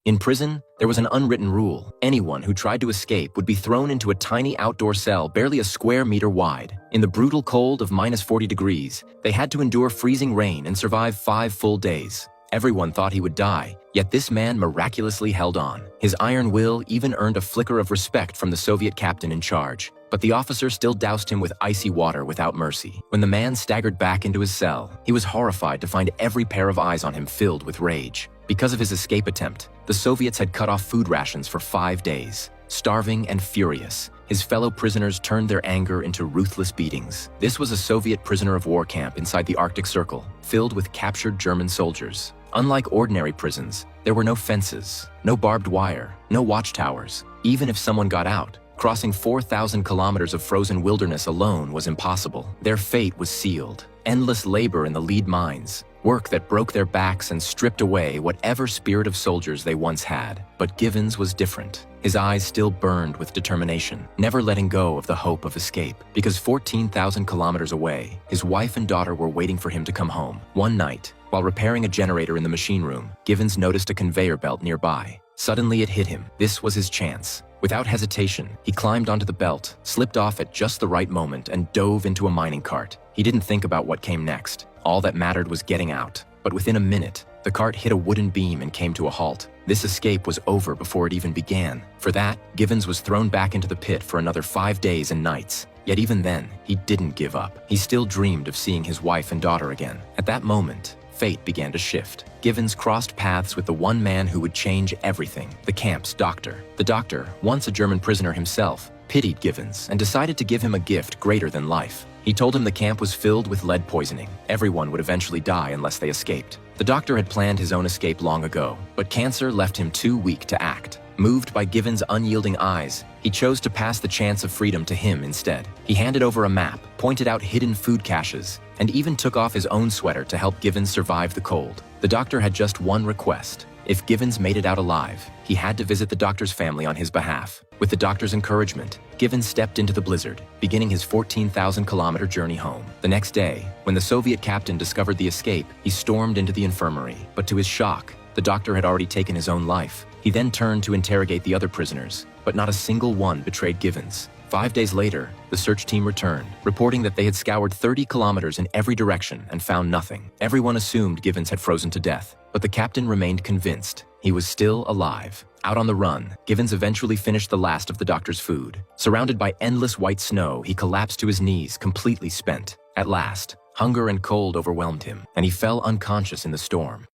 In prison, there was an unwritten rule. Anyone who tried to escape would be thrown into a tiny outdoor cell barely a square meter wide. In the brutal cold of -40 degrees, they had to endure freezing rain and survive 5 full days. Everyone thought he would die, yet this man miraculously held on. His iron will even earned a flicker of respect from the Soviet captain in charge. But the officer still doused him with icy water without mercy. When the man staggered back into his cell, he was horrified to find every pair of eyes on him filled with rage. Because of his escape attempt, the Soviets had cut off food rations for 5 days. Starving and furious, his fellow prisoners turned their anger into ruthless beatings. This was a Soviet prisoner of war camp inside the Arctic Circle, filled with captured German soldiers. Unlike ordinary prisons, there were no fences, no barbed wire, no watchtowers. Even if someone got out, crossing 4,000 kilometers of frozen wilderness alone was impossible. Their fate was sealed. Endless labor in the lead mines, work that broke their backs and stripped away whatever spirit of soldiers they once had. But Givens was different. His eyes still burned with determination, never letting go of the hope of escape. Because 14,000 kilometers away, his wife and daughter were waiting for him to come home. One night, while repairing a generator in the machine room, Givens noticed a conveyor belt nearby. Suddenly it hit him. This was his chance. Without hesitation, he climbed onto the belt, slipped off at just the right moment, and dove into a mining cart. He didn't think about what came next. All that mattered was getting out. But within a minute, the cart hit a wooden beam and came to a halt. This escape was over before it even began. For that, Givens was thrown back into the pit for another 5 days and nights. Yet even then, he didn't give up. He still dreamed of seeing his wife and daughter again. At that moment, fate began to shift. Givens crossed paths with the one man who would change everything, the camp's doctor. The doctor, once a German prisoner himself, pitied Givens and decided to give him a gift greater than life. He told him the camp was filled with lead poisoning. Everyone would eventually die unless they escaped. The doctor had planned his own escape long ago, but cancer left him too weak to act. Moved by Givens' unyielding eyes, he chose to pass the chance of freedom to him instead. He handed over a map, pointed out hidden food caches, and even took off his own sweater to help Givens survive the cold. The doctor had just one request. If Givens made it out alive, he had to visit the doctor's family on his behalf. With the doctor's encouragement, Givens stepped into the blizzard, beginning his 14,000-kilometer journey home. The next day, when the Soviet captain discovered the escape, he stormed into the infirmary. But to his shock, the doctor had already taken his own life. He then turned to interrogate the other prisoners, but not a single one betrayed Givens. 5 days later, the search team returned, reporting that they had scoured 30 kilometers in every direction and found nothing. Everyone assumed Givens had frozen to death, but the captain remained convinced he was still alive. Out on the run, Givens eventually finished the last of the doctor's food. Surrounded by endless white snow, he collapsed to his knees, completely spent. At last, hunger and cold overwhelmed him, and he fell unconscious in the storm.